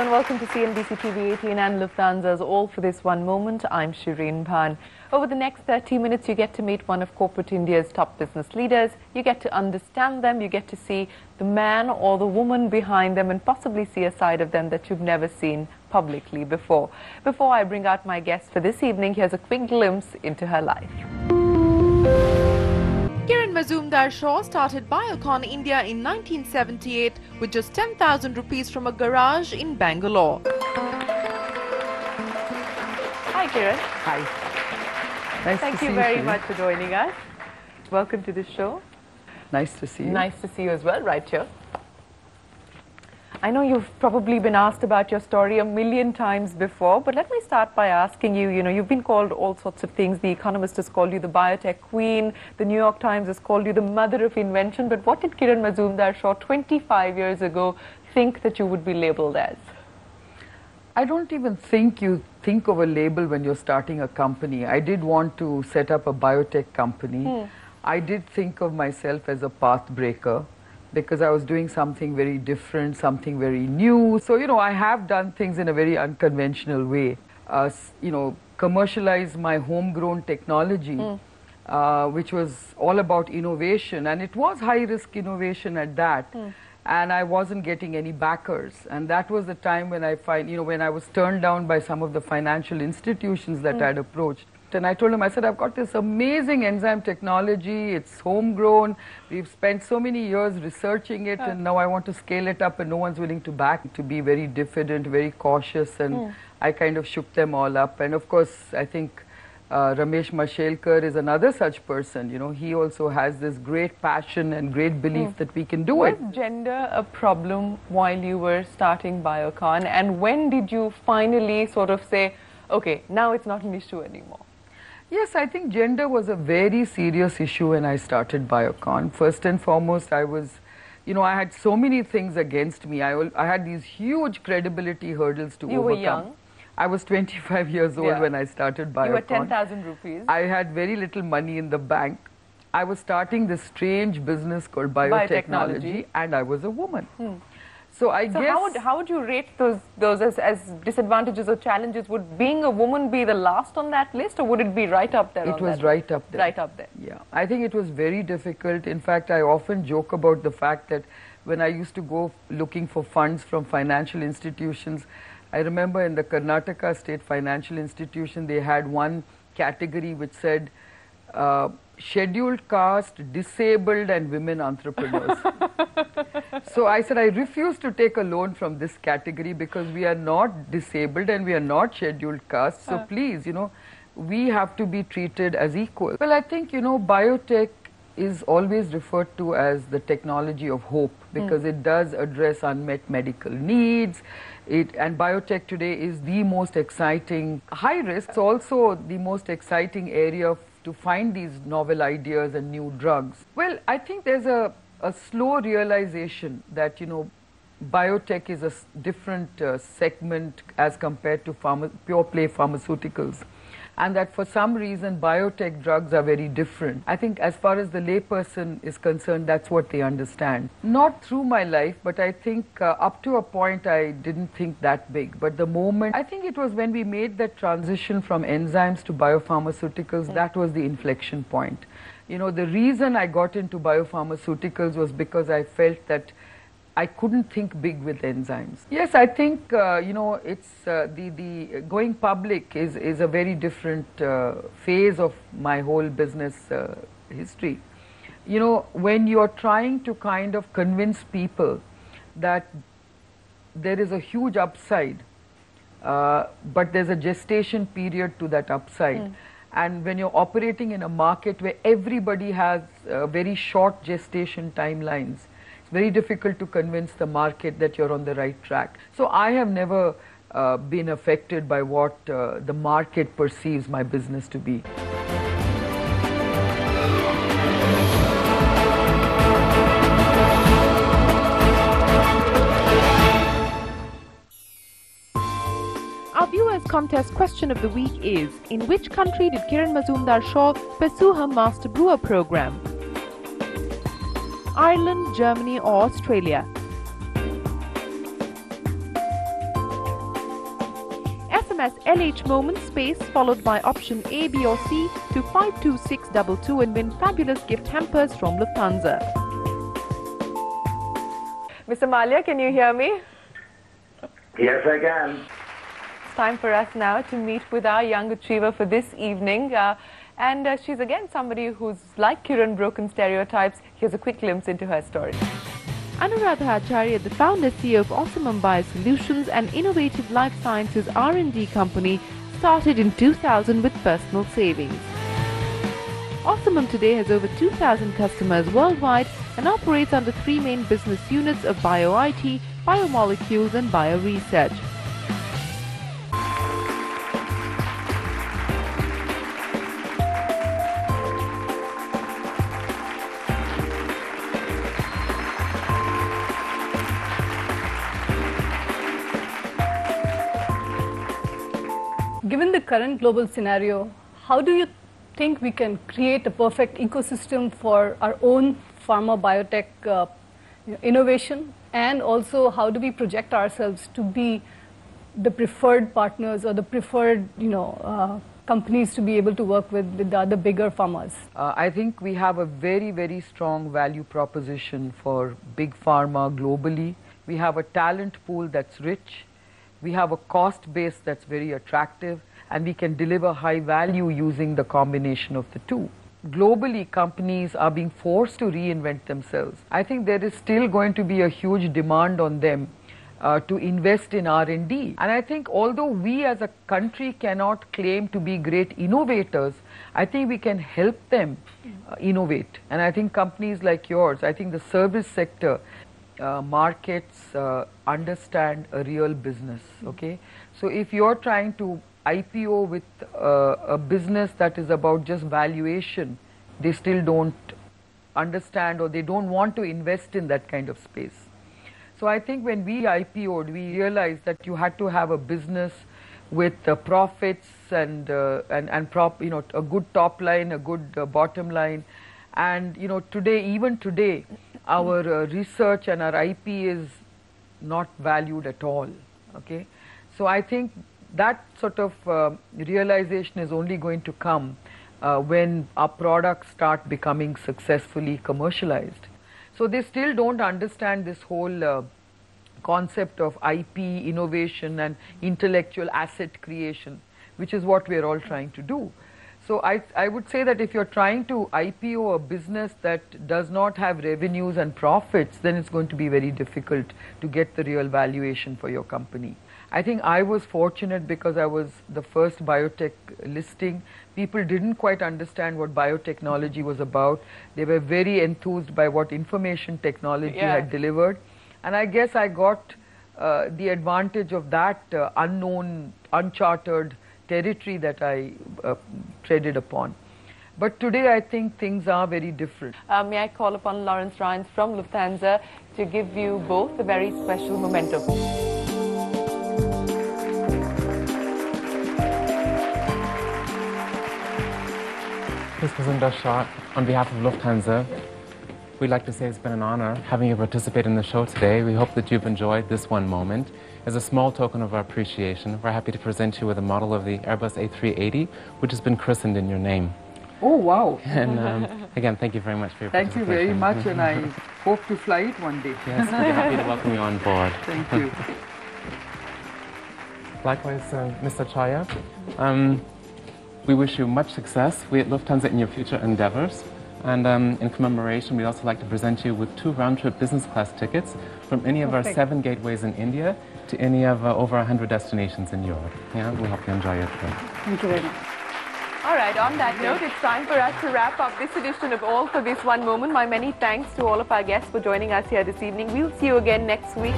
and welcome to CNBC TV18 and Lufthansa's All for This One Moment. I'm Shireen Bhan. Over the next 30 minutes, you get to meet one of corporate India's top business leaders. You get to understand them, you get to see the man or the woman behind them and possibly see a side of them that you've never seen publicly before. Before I bring out my guest for this evening, here's a quick glimpse into her life. Kiran Mazumdar Shaw started Biocon India in 1978 with just 10,000 rupees from a garage in Bangalore. Hi Kiran. Hi. Nice Thank to you see very you. much for joining us. Welcome to the show. Nice to see you. Nice to see you as well, right here. I know you've probably been asked about your story a million times before, but let me start by asking you, you've been called all sorts of things. The Economist has called you the biotech queen. The New York Times has called you the mother of invention. But what did Kiran Mazumdar Shaw 25 years ago think that you would be labeled as? I don't even think you think of a label when you're starting a company. I did want to set up a biotech company. I did think of myself as a path breaker, because I was doing something very different, something very new. So, I have done things in a very unconventional way. Commercialize my homegrown technology, which was all about innovation. And it was high-risk innovation at that. And I wasn't getting any backers. And that was the time when when I was turned down by some of the financial institutions that I'd approached. And I told him, I said, I've got this amazing enzyme technology, it's homegrown, we've spent so many years researching it, and now I want to scale it up and no one's willing to back, to be very diffident, very cautious, and I kind of shook them all up. And of course, I think Ramesh Mashelkar is another such person. He also has this great passion and great belief that we can do it. Was gender a problem while you were starting Biocon, and when did you finally sort of say, okay, now it's not an issue anymore? Yes, I think gender was a very serious issue when I started Biocon. First and foremost, I had so many things against me. I had these huge credibility hurdles to overcome. You were young? I was 25 years old when I started Biocon. You were 10,000 rupees. I had very little money in the bank. I was starting this strange business called biotechnology, and I was a woman. So I guess... how would you rate those as disadvantages or challenges? Would being a woman be the last on that list, or would it be right up there? It was right up there. Right up there. Yeah. I think it was very difficult. In fact, I often joke about the fact that when I used to go looking for funds from financial institutions, I remember in the Karnataka State Financial Institution, they had one category which said, scheduled caste, disabled and women entrepreneurs. So I said, I refuse to take a loan from this category because we are not disabled and we are not scheduled caste. So please, we have to be treated as equal. Well, I think, biotech is always referred to as the technology of hope because it does address unmet medical needs. And biotech today is the most exciting, high risk, it's also the most exciting area to find these novel ideas and new drugs. Well, I think there's a slow realization that, biotech is a different segment as compared to pure play pharmaceuticals. And that for some reason, biotech drugs are very different. I think as far as the layperson is concerned, that's what they understand. Not through my life, but I think up to a point, I didn't think that big. But the moment, I think it was when we made that transition from enzymes to biopharmaceuticals, that was the inflection point. The reason I got into biopharmaceuticals was because I felt that I couldn't think big with enzymes. Yes, I think, it's the going public is a very different phase of my whole business history. When you're trying to kind of convince people that there is a huge upside, but there's a gestation period to that upside. And when you're operating in a market where everybody has very short gestation timelines, it's very difficult to convince the market that you're on the right track. So I have never been affected by what the market perceives my business to be. Our viewers' contest question of the week is, in which country did Kiran Mazumdar Shaw pursue her Master Brewer program? Ireland, Germany or Australia? SMS LH moment space followed by option A, B or C to 52622 and win fabulous gift hampers from Lufthansa. Mr. Malia, can you hear me? Yes, I can. It's time for us now to meet with our young achiever for this evening. She's again somebody who's like Kiran, broken stereotypes. Here's a quick glimpse into her story. Anuradha Acharya, the founder CEO of Awesome Biosolutions, an innovative life sciences R&D company, started in 2000 with personal savings. Awesome today has over 2,000 customers worldwide and operates under three main business units of Bio-IT, Biomolecules and Bio-Research. Given the current global scenario, how do you think we can create a perfect ecosystem for our own pharma biotech innovation, and also how do we project ourselves to be the preferred partners or the preferred companies to be able to work with the other bigger pharmas? I think we have a very, very strong value proposition for big pharma globally. We have a talent pool that's rich. We have a cost base that's very attractive, and we can deliver high value using the combination of the two. Globally, companies are being forced to reinvent themselves. I think there is still going to be a huge demand on them to invest in R&D. And I think although we as a country cannot claim to be great innovators, I think we can help them innovate. And I think companies like yours, I think the service sector, markets understand a real business, okay? So if you're trying to IPO with a business that is about just valuation, they still don't understand or they don't want to invest in that kind of space. So I think when we IPO'd, we realized that you had to have a business with profits and a good top line, a good bottom line. And today, even today, our research and our IP is not valued at all, okay? So I think that sort of realization is only going to come when our products start becoming successfully commercialized. So they still don't understand this whole concept of IP, innovation and intellectual asset creation, which is what we're all trying to do. So I would say that if you're trying to IPO a business that does not have revenues and profits, then it's going to be very difficult to get the real valuation for your company. I think I was fortunate because I was the first biotech listing. People didn't quite understand what biotechnology was about. They were very enthused by what information technology had delivered. And I guess I got the advantage of that unknown, uncharted territory that I treaded upon. But today I think things are very different. May I call upon Lawrence Rhines from Lufthansa to give you both a very special memento. Ms. Mazumdar Shaw, on behalf of Lufthansa, we'd like to say it's been an honor having you participate in the show today. We hope that you've enjoyed this one moment. As a small token of our appreciation, we're happy to present you with a model of the Airbus A380, which has been christened in your name. Oh, wow. And again, thank you very much for your participation. Thank you very much, and I hope to fly it one day. Yes, we're happy to welcome you on board. Thank you. Likewise, Mr. Chaya, we wish you much success. We at Lufthansa in your future endeavors. And in commemoration, we'd also like to present you with 2 round-trip business class tickets from any of our 7 gateways in India to any of over 100 destinations in Europe. Yeah, we hope you enjoy your trip. Thank you very much. All right, on that note, it's time for us to wrap up this edition of All for This One Moment. My many thanks to all of our guests for joining us here this evening. We'll see you again next week.